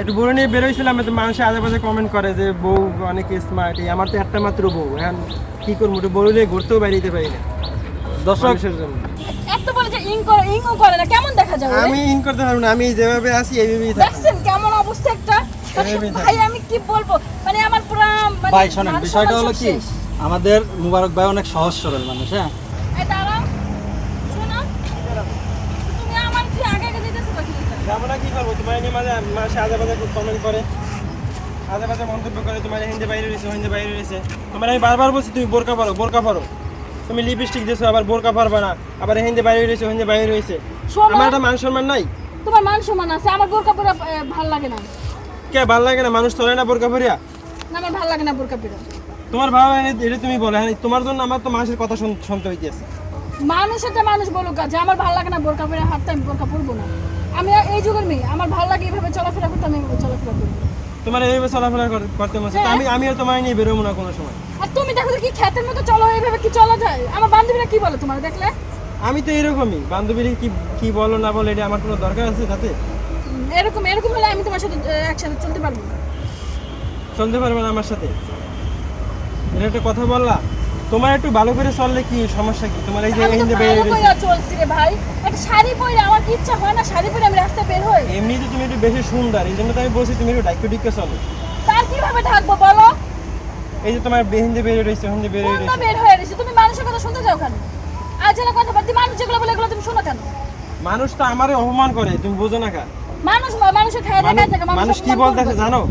একটু বউ নিয়ে বেরোইছিলাম, তো মানুষ আজে বাজে কমেন্ট করে যে বউ অনেক স্মার্ট। আমার তো একটা মাত্র বউ, এখন কি করবো, একটু বউ নিয়ে ঘুরতেও বেরিয়ে পারি না দর্শকের জন্য। এত বলে যে ইংও করে না, কেমন দেখা যাবে? আমি ইন করতে পারবো না, আমি যেভাবে আছি এইভাবেই থাকি। দেখছেন কেমন অবস্থা একটা। ভাই আমি কি বলবো, মানে আমার পুরো মানে ভাই শোনেন, বিষয়টা হলো কি, আমাদের মুবারক ভাই অনেক সহজ সরল মানুষ। হ্যাঁ এই দাঁড়াও, শোনো, তুমি আমার কি আগে আগে যেতেছো নাকি? যাবো না, কি করবো, তোমার নিয়ে মাঝে মাসে আজে বাজে কমেন্ট করে, আজে বাজে মন্তব্য করে, তোমার হিন্দি বাইরে রয়েছে, হিন্দি বাইরে রয়েছে। তোমার আমি বারবার বলছি তুমি বোরকা পরো, বোরকা পরো। তুমি লিপস্টিক দিয়েছো, আবার বোরকা পরবা না, আবার হিন্দি বাইরে রয়েছে, হিন্দি বাইরে রয়েছে। শোনো, আমার একটা মান সম্মান নাই? তোমার মান সম্মান আছে, আমার বোরকা পরা ভালো লাগে না। কে ভালো লাগে না? মানুষ চলে না বোরকা পরিয়া? না আমার ভালো লাগে না বোরকা পরা। তোমার ভালো লাগে না এটা তুমি বলো, হ্যাঁ তোমার জন্য আমার তো মানুষের কথা শুনতে হইতেছে। মানুষেরটা মানুষ বলুক, যে আমার ভালো লাগে না বোরকা পরে হাঁটতে, আমি বোরকা পরবো না। আমি এই যুগের মেয়ে, আমার ভালো লাগে এইভাবে চলাফেরা করতে, আমি এইভাবে চলাফেরা করবো। তোমার এইভাবে চলাফেরা করতে মনে হচ্ছে, আমিও তোমার নিয়ে বেরোবো না কোনো সময়। আর তুমি দেখো কি খ্যাতের মতো চলো, এইভাবে কি চলা যায়? আমার বান্ধবীরা কি বলে তোমার দেখলে? আমি তো এরকমই, বান্ধবীরা কি বলো না বলো এটা আমার কোনো দরকার আছে তাতে? এরকম হলে আমি তোমার সাথে একসাথে চলতে পারবো না। চলতে পারবে না আমার সাথে? এটা একটা কথা বললা? তোমার একটু ভালো করে চললে কি সমস্যা কি? তোমার এই যে আমি তো হিন্দি ভালো বেরিয়ে কইরা চলছি রে ভাই। একটা শাড়ি পরে আমার কি ইচ্ছা হয় না শাড়ি পরে আমি রাস্তায় বের হই? এমনি তো তুমি একটু বেশি সুন্দর, এই জন্য তো আমি বলছি তুমি একটু ডাইকে চলো। তার কিভাবে থাকবো বলো? এই যে তোমার হিন্দি বেরিয়ে রয়েছে, হিন্দি বেরিয়ে কোনটা রয়েছে। বের হয়ে রইছে? তুমি মানুষের কথা শুনতে যাও কেন? আজ না কথা বাদ, মানুষ যেগুলো বলে এগুলো তুমি শোনো কেন? মানুষ তো আমারে অপমান করে, তুমি বোঝো না কা? মানুষের খায় দেখা মানুষ কি বলতেছে জানো?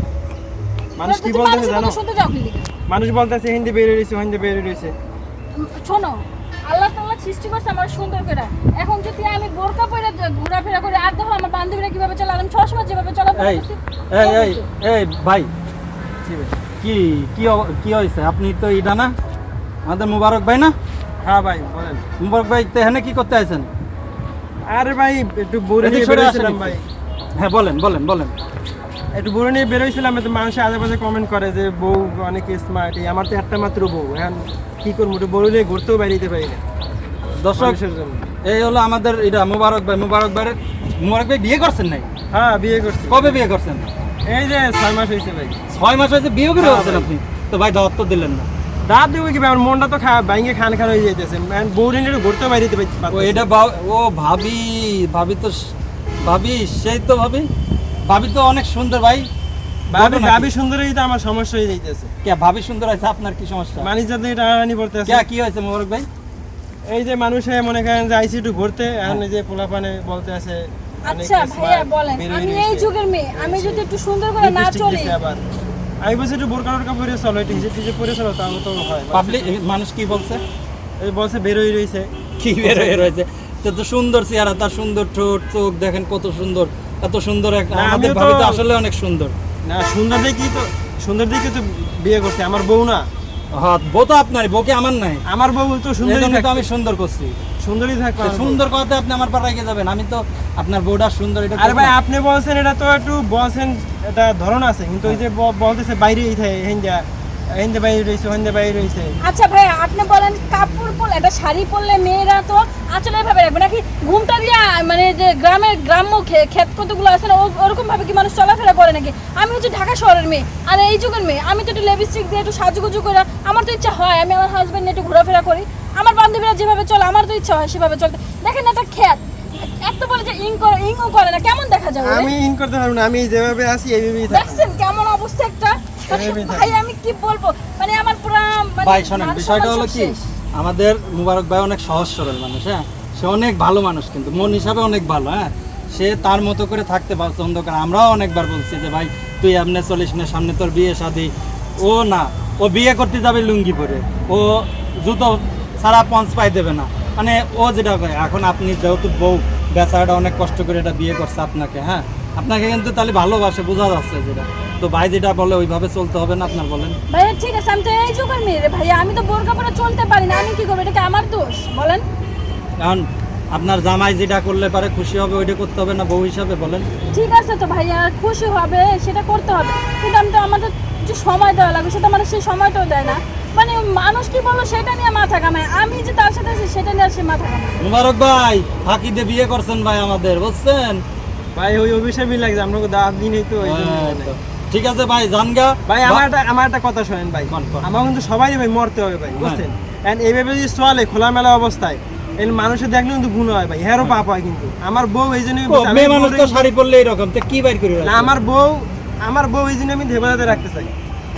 মানুষ কি বলতেছে জানো? শুনতে যাও কি? মানুষ বলতেছে হিন্দি বেরিয়ে রয়েছে, হিন্দি বেরিয়ে রয়েছে। শোনো, আল্লাহ তাআলা সৃষ্টি করছে আমার সুন্দর করে। এখন যদি আমি বোরকা পরে ঘোরাফেরা করে, আর দেখো আমার বান্ধবীরা কিভাবে চলে, আমি সবসময় যেভাবে চলাফেরা এই করছি। এই এই ভাই, জি ভাই। কি কি কি হয়েছে? আপনি তো ইডা না, আমাদের মুবারক ভাই না? হ্যাঁ ভাই বলেন। মুবারক ভাই তো এখানে কি করতে আছেন? আরে ভাই একটু বড় নিয়ে এদিকে সরে আসেন বেরোইছিলাম একটু। ভাই। হ্যাঁ বলেন বলেন বলেন। একটু বড় নিয়ে বেরোইছিলাম, তো মানুষ আজে বাজে কমেন্ট করে যে বউ অনেক স্মার্ট। আমার তো একটা মাত্র বউ, এখন কি করবো, একটু বড় নিয়ে ঘুরতেও বেরিয়ে পারি না দর্শক, মানুষের জন্য। এই হলো আমাদের এটা মুবারক ভাই। মুবারক ভাই বিয়ে করছেন নাই? হ্যাঁ বিয়ে করছি। কবে বিয়ে করছেন? এই যে 6 মাস হয়েছে ভাই। 6 মাস হয়েছে বিয়ে করে হ্যাঁ করছেন ভাই। আপনি? তো ভাই দাওয়াত তো দিলেন না। দাঁত দেবো কি ভাই, আমার মনটা তো ভাইঙ্গে খান হয়ে যাইতেছে। বউ নিয়ে একটু ঘুরতেও বেরিয়ে পারছি। ও এটা ও ভাবি তো ভাবি, সেই তো ভাবি তো অনেক সুন্দর ভাই। ভাবি সুন্দরই তো আমার সমস্যা হয়ে যাইতেছে। কে ভাবি সুন্দর আছে, আপনার কি সমস্যা? মানি যাতে টানাটানি পড়তেছে। কি হয়েছে মুবারক ভাই? এই যে মানুষে মনে করেন যে আইসি একটু ঘুরতে, এখন এই যে পোলাপানে বলতে আছে আচ্ছা ভাইয়া বলেন, আমি এই যুগের মেয়ে, আমি যদি একটু সুন্দর করে না চলি, আমি বলছি একটু বোরকা টোরকা পরে চলো, একটু হিসেব টিসেব পরে চলো, তাও তো হয়। পাবলিক মানুষ কি বলছে? এই বলছে বেরোই রয়েছে। কি বের হয়েছে? তো সুন্দর চেহারা, তার সুন্দর ঠোঁট, চোখ দেখেন কত সুন্দর, এত সুন্দর একটা। না, আমাদের আমিও তো- ভাবি তো আসলে অনেক সুন্দর। না সুন্দর দেখি তো বিয়ে করছে, আমার বউ না। হ্যাঁ, বউ তো আপনারই, বউ কি আমার নাই? আমার বউ তো সুন্দরই এজন্য তো থাকবে। আমি সুন্দর করছি। সুন্দরই থাকবে। তো সুন্দর কথাতে আপনি আমার পাড়ায় গিয়ে যাবেন, আমি তো আপনার বউটা সুন্দর এটা আরে করবো ভাই না। আপনি বলছেন, এটা তো একটু বলছেন, এটা ধরন আছে, কিন্তু ওই যে বলতেছে বাইরেই থাকে, হিন্দে বাইরে রয়েছে, হিন্দে বাইরে রয়েছে। আচ্ছা ভাইয়া আপনি বলেন, কাপড় পরলে, একটা শাড়ি পরলে মেয়েরা তো আঁচলে ভাবে রাখবে নাকি? ঘুমটা দিয়া মানে যে গ্রাম্য ক্ষেত কতগুলো আছে না, ওরকম ভাবে কি মানুষ চলাফেরা করে নাকি? আমি হচ্ছে ঢাকা শহরের মেয়ে, আর এই যুগের মেয়ে, আমি তো একটু লিপস্টিক দিয়ে একটু সাজুগুজু করে, আমার তো ইচ্ছা হয় আমি আমার হাজবেন্ড নিয়ে একটু ঘোরাফেরা করি। আমার বান্ধবীরা যেভাবে চলে, আমার তো ইচ্ছা হয় সেভাবে চলতে। দেখেন একটা ক্ষেত, এত বলে যে ইংও করে না, কেমন দেখা যাবে? আমি ইন করতে পারবো না, আমি যেভাবে আছি এইভাবেই থাকি। দেখছেন কেমন অবস্থা একটা। ভাই আমি কি বলবো, মানে আমার পুরো ভাই শোনেন, বিষয়টা হলো কি, আমাদের মুবারক ভাই অনেক সহজ সরল মানুষ। হ্যাঁ, সে অনেক ভালো মানুষ, কিন্তু মন হিসাবে অনেক ভালো। হ্যাঁ, সে তার মতো করে থাকতে পছন্দ করে। আমরাও অনেকবার বলছি যে ভাই তুই এমনি চলিস না, সামনে তোর বিয়ে শাদী। ও না, ও বিয়ে করতে যাবে লুঙ্গি পরে, ও জুতো ছাড়া পঞ্চ পাই দেবে না, মানে ও যেটা করে। এখন আপনি যেহেতু বউ বেচারাটা অনেক কষ্ট করে এটা বিয়ে করছে আপনাকে, হ্যাঁ আপনাকে কিন্তু তাহলে ভালোবাসে, বোঝা যাচ্ছে যেটা। তো ভাই যেটা বলে ওইভাবে চলতে হবে না আপনার, বলেন? ভাইয়া ঠিক আছে, আমি তো এই যুগের মেয়ে রে ভাইয়া, আমি তো বোরকা পরে চলতে পারি না, আমি কি করবো? এটা কি আমার দোষ বলেন? কারণ আপনার জামাই যেটা করলে পারে খুশি হবে, ওইটা করতে হবে না বউ হিসাবে, বলেন? ঠিক আছে তো ভাইয়া, খুশি হবে সেটা করতে হবে, কিন্তু আমি তো আমাদের যে সময় দেওয়া লাগবে সেটা মানে সেই সময়টাও দেয় না। মানে মানুষ কি বলো সেটা নিয়ে মাথা কামায়, আমি যে তার সাথে আছি সেটা নিয়ে সে মাথা কামায়। মুবারক ভাই ফাঁকি দিয়ে বিয়ে করছেন ভাই আমাদের, বুঝছেন? ভাই ওই অভিশাপই লাগছে আপনাকে দাঁত দিন তো ওই জন্য হ্যাঁ, নাই। তো ঠিক আছে ভাই জানগা ভাই আমার একটা কথা শোনেন ভাই, কোন? আমার কিন্তু সবাই ভাই মরতে হবে ভাই, হ্যাঁ। বুঝছেন? এন্ড এইভাবে যদি চলে খোলামেলা অবস্থায় এই মানুষের দেখলে কিন্তু গুণ হয় ভাই, হেরও পাপ হয় কিন্তু। আমার বউ এই জন্য মেয়ে মানুষ তো শাড়ি পরলে এরকম তো কি বাইর করে না, আমার বউ এই জন্য আমি ধেবাতে রাখতে চাই,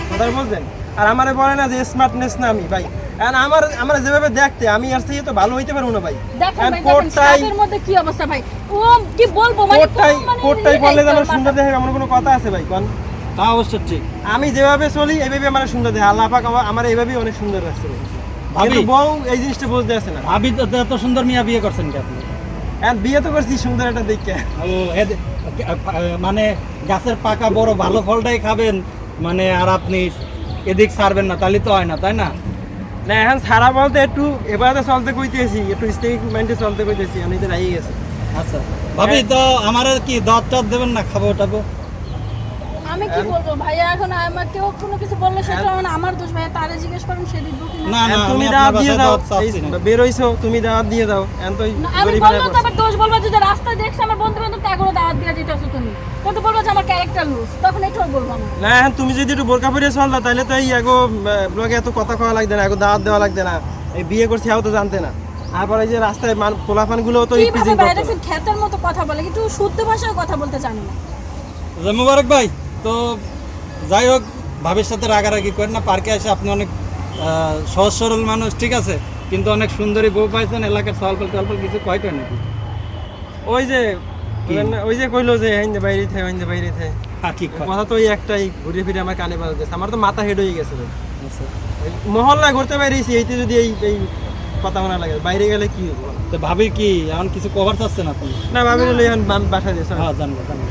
কথা বুঝছেন? আর আমারে বলে না যে স্মার্টনেস না আমি ভাই, আর আমার যেভাবে দেখতে আমি আর থেকে তো ভালো হইতে পারবো না ভাই। দেখেন And ভাই, দেখেন কোটটাই শার্টের মধ্যে কি অবস্থা ভাই, ও কি বলবো মানে কোটটাই পরলে যে আমার সুন্দর দেখে এমন কোনো কথা আছে ভাই? কোন? তা অবশ্য ঠিক। আমি যেভাবে চলি এইভাবে আমার সুন্দর দেখে, আল্লাহ পাক আমার এইভাবেই অনেক সুন্দর রাখছে ভাই। ভাবি কিন্তু বউ এই জিনিসটা বুঝতে আসে না। ভাবি তো এত সুন্দর মিয়া বিয়ে করছেন কি আপনি? আর বিয়ে তো করছি সুন্দর একটা দেখে। ও মানে গাছের পাকা বড় ভালো ফলটাই খাবেন মানে, আর আপনি এদিক ছাড়বেন না, তাহলে তো হয় না, তাই না? না এখন সারা বলতে একটু এবারে চলতে কইতেছি, একটু স্টেটমেন্টে চলতে কইতেছি, আমি তো রাই গেছি। আচ্ছা ভাবি, তো আমার আর কি দাঁত টাত দেবেন না, খাবো টাবো? আমি কি বলবো ভাইয়া, এখন আমার কেউ কোনো কিছু বললে সেটা মানে আমার দোষ ভাইয়া, তারে জিজ্ঞেস করুন সে দিব কি না। না না, তুমি আমি দাওয়াত আপনার দিয়ে বাসায় দাও, দাওয়াত চাচ্ছি না। বের হইছো তুমি দাওয়াত দিয়ে দাও। এখন তো না, আমি বলবো তো আবার দোষ বলবো যে রাস্তায় দেখছে আমার বন্ধু বান্ধব তাগরো দাওয়াত দিয়ে যেতেছো তুমি, তো বলবো যে আমার ক্যারেক্টার লুজ, তখন এটাও বলবো আমি। না এখন তুমি যদি একটু বোরকা পরে চলতা তাহলে তো এই এগো ব্লগে এত কথা কওয়া লাগবে না, এগো দাওয়াত দেওয়া লাগবে না, এই বিয়ে করছি হাও তো জানতে না। তারপরে এই যে রাস্তায় পোলাপান গুলো তো কিভাবে ইপিজিং ভাই করতো। দেখছেন খ্যাতের মতো কথা বলে, কিন্তু শুদ্ধ ভাষায় কথা বলতে জানে না। যে মুবারক ভাই, তো যাই হোক ভাবির সাথে রাগারাগি করেন না, পার্কে এসে আপনি অনেক সহজ সরল মানুষ, ঠিক আছে, কিন্তু অনেক সুন্দরী বউ পাইছেন, এলাকার সলপল টলপল কিছু কয়টা নাকি? ওই যে কইলো যে হাইন্দে বাইরে থাকে, হাইন্দে বাইরে থাকে, আর কি কয়? কথা তো ওই একটাই ঘুরে ফিরে আমার কানে বাজতেছে, আমার তো মাথা হেড হয়ে গেছে ভাই। আচ্ছা। মহল্লায় ঘুরতে বাইরেছি, এইতে যদি এই কথা শোনা লাগে, বাইরে গেলে কি হবো? তো ভাবি কি এখন কিছু কভার চাচ্ছেন আপনি? না ভাবি এখন বাসা দিয়েছে। হ্যাঁ জানবো জানবো।